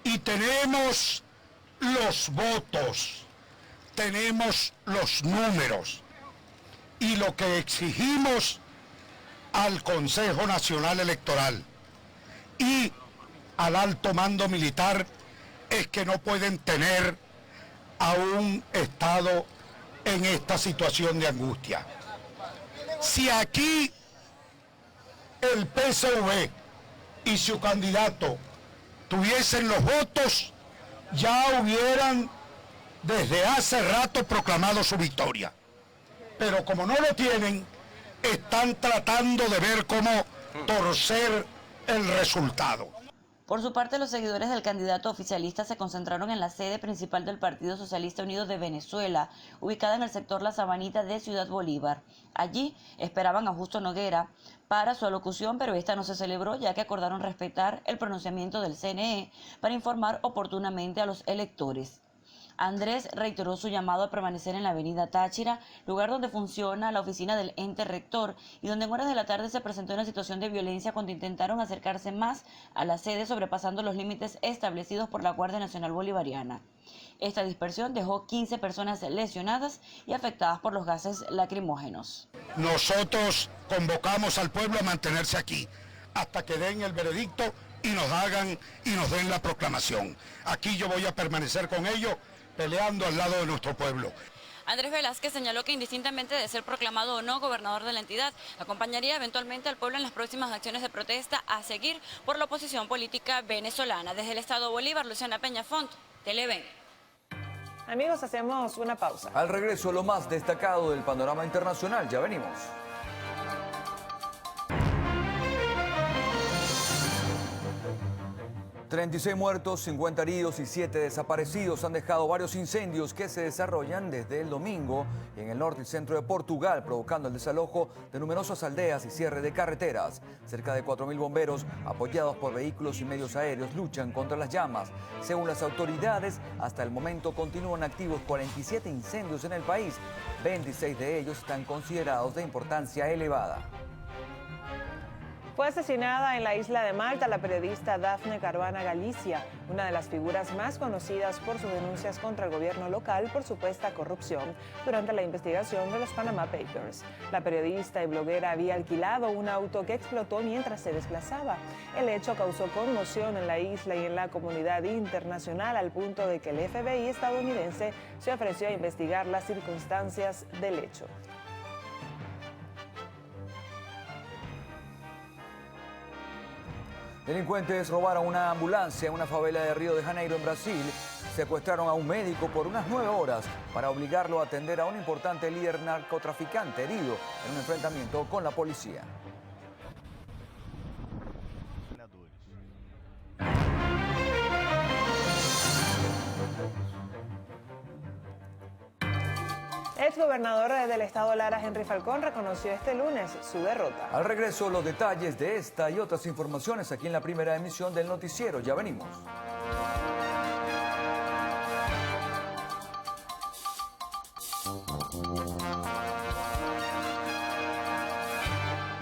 y tenemos los votos, tenemos los números. Y lo que exigimos al Consejo Nacional Electoral y al alto mando militar es que no pueden tener a un Estado en esta situación de angustia. Si aquí el PSV y su candidato tuviesen los votos, ya hubieran desde hace rato proclamado su victoria. Pero como no lo tienen, están tratando de ver cómo torcer el resultado. Por su parte, los seguidores del candidato oficialista se concentraron en la sede principal del Partido Socialista Unido de Venezuela, ubicada en el sector La Sabanita de Ciudad Bolívar. Allí esperaban a Justo Noguera para su alocución, pero esta no se celebró ya que acordaron respetar el pronunciamiento del CNE para informar oportunamente a los electores. Andrés reiteró su llamado a permanecer en la avenida Táchira, lugar donde funciona la oficina del ente rector y donde en horas de la tarde se presentó una situación de violencia cuando intentaron acercarse más a la sede, sobrepasando los límites establecidos por la Guardia Nacional Bolivariana. Esta dispersión dejó 15 personas lesionadas y afectadas por los gases lacrimógenos. Nosotros convocamos al pueblo a mantenerse aquí hasta que den el veredicto y nos den la proclamación. Aquí yo voy a permanecer con ellos, peleando al lado de nuestro pueblo. Andrés Velázquez señaló que indistintamente de ser proclamado o no gobernador de la entidad, acompañaría eventualmente al pueblo en las próximas acciones de protesta a seguir por la oposición política venezolana. Desde el estado Bolívar, Luciana Peñafont, Televen. Amigos, hacemos una pausa. Al regreso, lo más destacado del panorama internacional. Ya venimos. 36 muertos, 50 heridos y 7 desaparecidos han dejado varios incendios que se desarrollan desde el domingo en el norte y centro de Portugal, provocando el desalojo de numerosas aldeas y cierre de carreteras. Cerca de 4.000 bomberos, apoyados por vehículos y medios aéreos, luchan contra las llamas. Según las autoridades, hasta el momento continúan activos 47 incendios en el país. 26 de ellos están considerados de importancia elevada. Fue asesinada en la isla de Malta la periodista Dafne Caruana Galicia, una de las figuras más conocidas por sus denuncias contra el gobierno local por supuesta corrupción durante la investigación de los Panama Papers. La periodista y bloguera había alquilado un auto que explotó mientras se desplazaba. El hecho causó conmoción en la isla y en la comunidad internacional al punto de que el FBI estadounidense se ofreció a investigar las circunstancias del hecho. Delincuentes robaron una ambulancia en una favela de Río de Janeiro, en Brasil. Secuestraron a un médico por unas 9 horas para obligarlo a atender a un importante líder narcotraficante herido en un enfrentamiento con la policía. Exgobernador del estado Lara, Henry Falcón, reconoció este lunes su derrota. Al regreso, los detalles de esta y otras informaciones aquí en la primera emisión del noticiero. Ya venimos.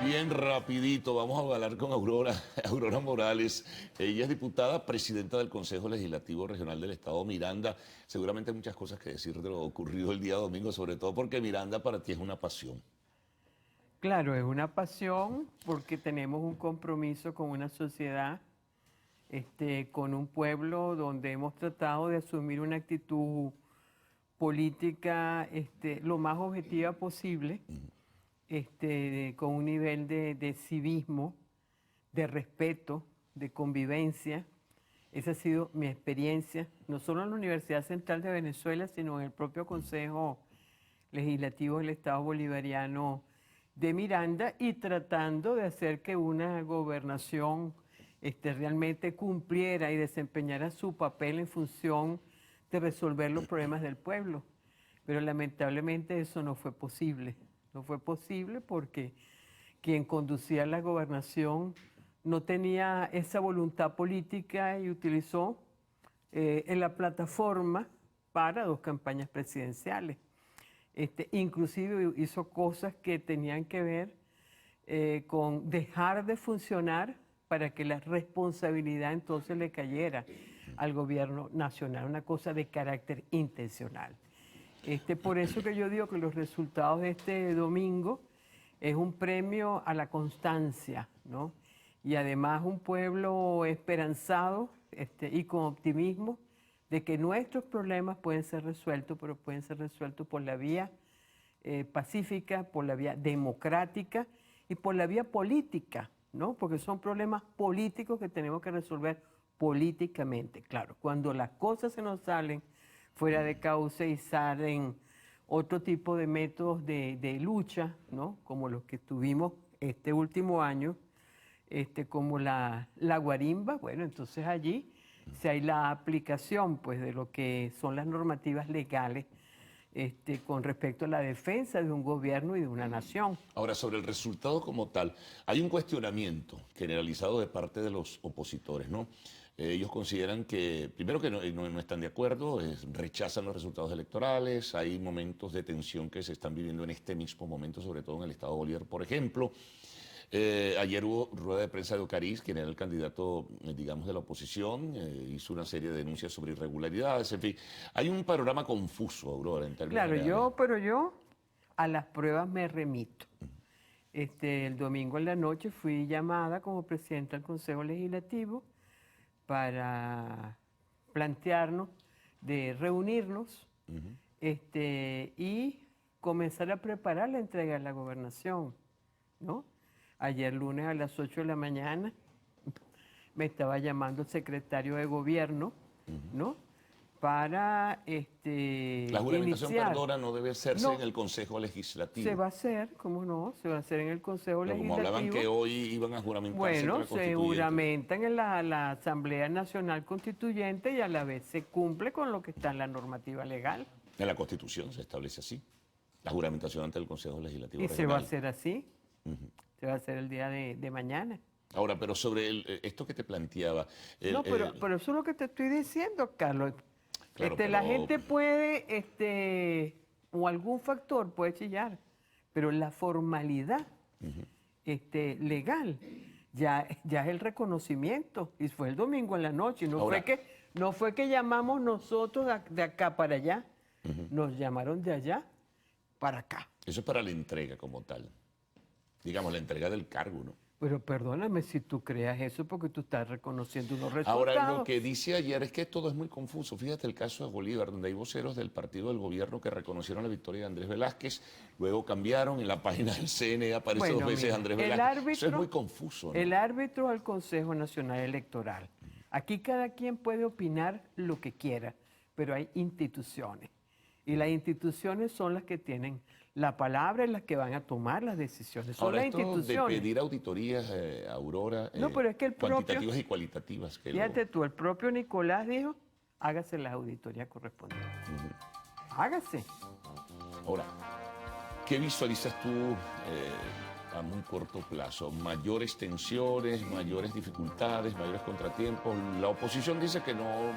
Bien rapidito, vamos a hablar con Aurora Morales. Ella es diputada, presidenta del Consejo Legislativo Regional del Estado Miranda. Seguramente hay muchas cosas que decir de lo ocurrido el día domingo, sobre todo porque Miranda para ti es una pasión. Claro, es una pasión porque tenemos un compromiso con una sociedad, con un pueblo donde hemos tratado de asumir una actitud política lo más objetiva posible. Con un nivel de civismo, de respeto, de convivencia. Esa ha sido mi experiencia, no solo en la Universidad Central de Venezuela, sino en el propio Consejo Legislativo del Estado Bolivariano de Miranda, y tratando de hacer que una gobernación realmente cumpliera y desempeñara su papel en función de resolver los problemas del pueblo. Pero lamentablemente eso no fue posible. No fue posible porque quien conducía la gobernación no tenía esa voluntad política y utilizó en la plataforma para 2 campañas presidenciales. Inclusive hizo cosas que tenían que ver con dejar de funcionar para que la responsabilidad entonces le cayera al gobierno nacional, una cosa de carácter intencional. Por eso que yo digo que los resultados de este domingo es un premio a la constancia, ¿no? Y además un pueblo esperanzado y con optimismo de que nuestros problemas pueden ser resueltos, pero pueden ser resueltos por la vía pacífica, por la vía democrática y por la vía política, ¿no? Porque son problemas políticos que tenemos que resolver políticamente. Claro, cuando las cosas se nos salen fuera de cauce y salen otro tipo de métodos de lucha, ¿no? Como los que tuvimos este último año, como la guarimba, bueno, entonces allí si hay la aplicación pues, de lo que son las normativas legales con respecto a la defensa de un gobierno y de una nación. Ahora, sobre el resultado como tal, hay un cuestionamiento generalizado de parte de los opositores, ¿no? Ellos consideran que, primero que no están de acuerdo, rechazan los resultados electorales, hay momentos de tensión que se están viviendo en este mismo momento, sobre todo en el estado de Bolívar, por ejemplo. Ayer hubo rueda de prensa de Ocariz, quien era el candidato, digamos, de la oposición, hizo una serie de denuncias sobre irregularidades, en fin. Hay un panorama confuso, Aurora, en términos Claro, pero yo a las pruebas me remito. El domingo en la noche fui llamada como presidenta del Consejo Legislativo para plantearnos de reunirnos y comenzar a preparar la entrega de la gobernación, ¿no? Ayer lunes a las 8 de la mañana me estaba llamando el secretario de Gobierno, ¿no? para La juramentación, iniciar. perdona, no debe hacerse No. en el Consejo Legislativo. Se va a hacer, ¿cómo no? Se va a hacer en el Consejo Pero como Legislativo. hablaban que hoy iban a juramentarse con Bueno, la se Constituyente. juramentan en la Asamblea Nacional Constituyente y a la vez se cumple con lo que está en la normativa legal. En la Constitución se establece así. La juramentación ante el Consejo Legislativo Y se va a Regional. hacer así. Ujú. Se va a hacer el día de mañana. Ahora, pero sobre esto que te planteaba... No, pero eso es lo que te estoy diciendo, Carlos. Claro, La pero- gente puede, o algún factor puede chillar, pero la formalidad legal ya es el reconocimiento. Y fue el domingo en la noche. No, Ahora- no fue que llamamos nosotros de acá para allá. Nos llamaron de allá para acá. Eso es para la entrega como tal. Digamos, la entrega del cargo, ¿no? Pero perdóname si tú creas eso porque tú estás reconociendo unos resultados. Ahora, lo que dice ayer es que todo es muy confuso. Fíjate el caso de Bolívar, donde hay voceros del partido del gobierno que reconocieron la victoria de Andrés Velázquez, luego cambiaron, en la página del CNE aparece Bueno, dos veces mira, Andrés el Velázquez. Eso es árbitro- muy confuso, ¿no? El árbitro al Consejo Nacional Electoral. Aquí cada quien puede opinar lo que quiera, pero hay instituciones. Y las instituciones son las que tienen la palabra y las que van a tomar las decisiones. Son Ahora, las esto de instituciones. pedir auditorías, Aurora, No, pero es que el propio- cuantitativas y cualitativas. Que Fíjate tú, el propio Nicolás dijo, hágase las auditorías correspondientes. Hágase. Ahora, ¿qué visualizas tú a muy corto plazo? ¿Mayores tensiones, mayores dificultades, mayores contratiempos? La oposición dice que no,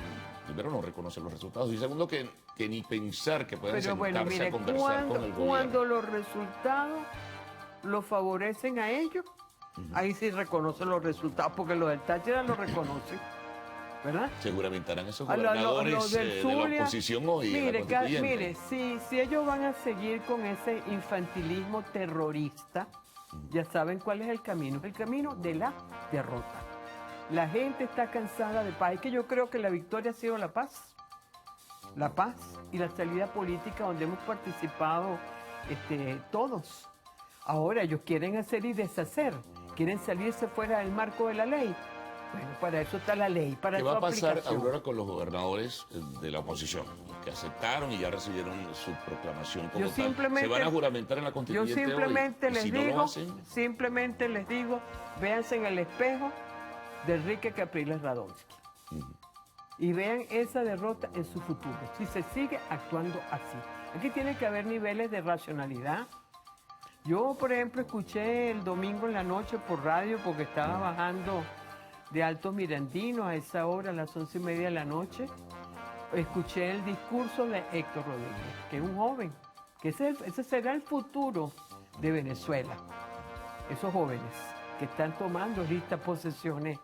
primero no reconoce los resultados y segundo que ni pensar que puedan Pero sentarse bueno, mire, a conversar con el gobierno. cuando los resultados los favorecen a ellos, ahí sí reconocen los resultados, porque los del Táchira lo reconocen, ¿verdad? Se juramentarán esos A lo- gobernadores los del de la Zulia, oposición hoy en la mire, Constituyente. si ellos van a seguir con ese infantilismo terrorista, ya saben cuál es el camino de la derrota. La gente está cansada de paz, y que yo creo que la victoria ha sido la paz y la salida política donde hemos participado todos. Ahora ellos quieren hacer y deshacer, quieren salirse fuera del marco de la ley. Bueno, para eso está la ley, para ¿Qué su va a pasar, aplicación. Aurora, con los gobernadores de la oposición que aceptaron y ya recibieron su proclamación como Yo tal? simplemente- ¿Se van a juramentar en la Yo Constituyente simplemente hoy? Y les si no lo digo, hacen, véanse en el espejo de Enrique Capriles Radonsky. Y vean esa derrota en su futuro, si se sigue actuando así. Aquí tiene que haber niveles de racionalidad. Yo, por ejemplo, escuché el domingo en la noche por radio porque estaba bajando de Alto Mirandino a esa hora, a las 11:30 de la noche. Escuché el discurso de Héctor Rodríguez, que es un joven, que ese será el futuro de Venezuela. Esos jóvenes que están tomando ahorita posesiones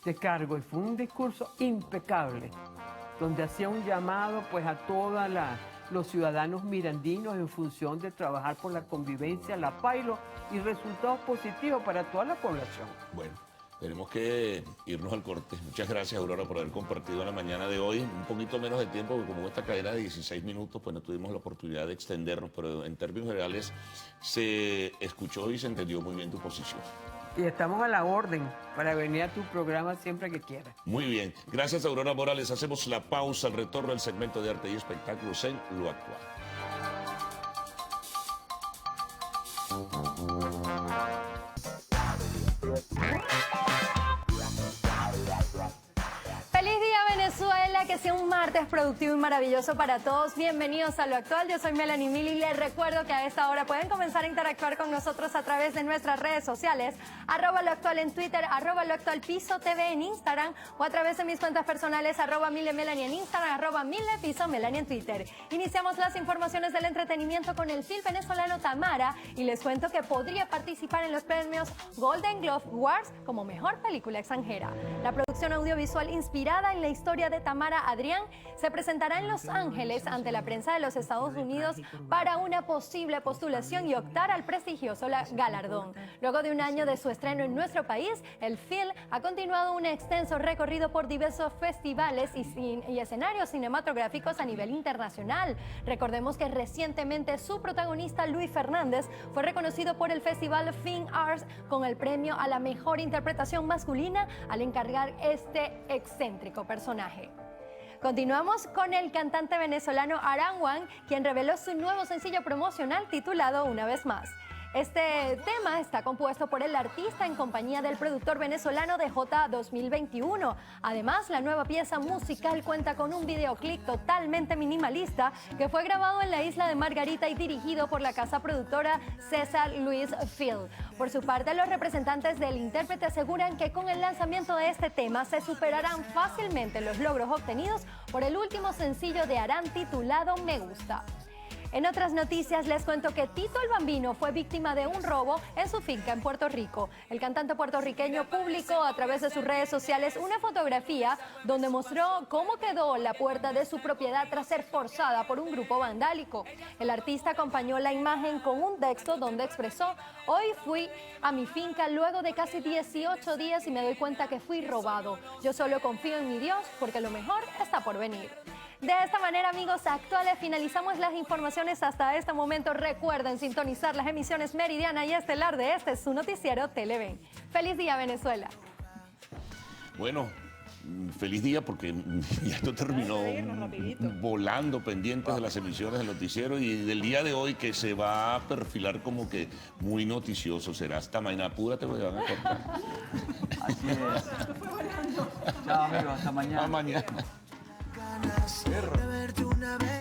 de cargo. Y fue un discurso impecable, donde hacía un llamado pues a todos los ciudadanos mirandinos en función de trabajar por la convivencia, la paz y resultados positivos para toda la población. bueno, tenemos que irnos al corte. Muchas gracias, Aurora, por haber compartido la mañana de hoy. Un poquito menos de tiempo, porque como esta cadena de 16 minutos, pues no tuvimos la oportunidad de extendernos, pero en términos generales se escuchó y se entendió muy bien tu posición. Y estamos a la orden para venir a tu programa siempre que quieras. Muy bien. Gracias, Aurora Morales. Hacemos la pausa, el retorno del segmento de arte y espectáculos en Lo Actual. ¡Feliz día, Venezuela! Que sea un martes productivo y maravilloso para todos. Bienvenidos a Lo Actual. Yo soy Melanie Mili y les recuerdo que a esta hora pueden comenzar a interactuar con nosotros a través de nuestras redes sociales, @Loactual en Twitter, @LoActualPiso.tv en Instagram o a través de mis cuentas personales, @MileMelanie en Instagram, @MilePisoMelanie en Twitter. Iniciamos las informaciones del entretenimiento con el film venezolano Tamara y les cuento que podría participar en los premios Golden Globe Awards como mejor película extranjera. La producción audiovisual inspirada en la historia de Tamara Adrián se presentará en Los Ángeles ante la prensa de los Estados Unidos para una posible postulación y optar al prestigioso galardón. Luego de un año de su estreno en nuestro país, el film ha continuado un extenso recorrido por diversos festivales y escenarios cinematográficos a nivel internacional. Recordemos que recientemente su protagonista, Luis Fernández, fue reconocido por el Festival Film Arts con el premio a la mejor interpretación masculina al encargar este excéntrico personaje. Continuamos con el cantante venezolano Aranjuan, quien reveló su nuevo sencillo promocional titulado Una vez más. Este tema está compuesto por el artista en compañía del productor venezolano DJ 2021. Además, la nueva pieza musical cuenta con un videoclip totalmente minimalista que fue grabado en la isla de Margarita y dirigido por la casa productora César Luis Film. Por su parte, los representantes del intérprete aseguran que con el lanzamiento de este tema se superarán fácilmente los logros obtenidos por el último sencillo de Aran titulado Me Gusta. En otras noticias les cuento que Tito el Bambino fue víctima de un robo en su finca en Puerto Rico. El cantante puertorriqueño publicó a través de sus redes sociales una fotografía donde mostró cómo quedó la puerta de su propiedad tras ser forzada por un grupo vandálico. El artista acompañó la imagen con un texto donde expresó: hoy fui a mi finca luego de casi 18 días y me doy cuenta que fui robado. Yo solo confío en mi Dios porque lo mejor está por venir. De esta manera, amigos actuales, finalizamos las informaciones hasta este momento. Recuerden sintonizar las emisiones Meridiana y Estelar de este su noticiero Televen. ¡Feliz día, Venezuela! Bueno, feliz día porque ya esto terminó volando, pendientes de las emisiones del noticiero y del día de hoy, que se va a perfilar como que muy noticioso. Será hasta mañana. Apúrate, porque van a cortar. Así es. Chao, amigos, hasta mañana. Hasta mañana. De verte una vez.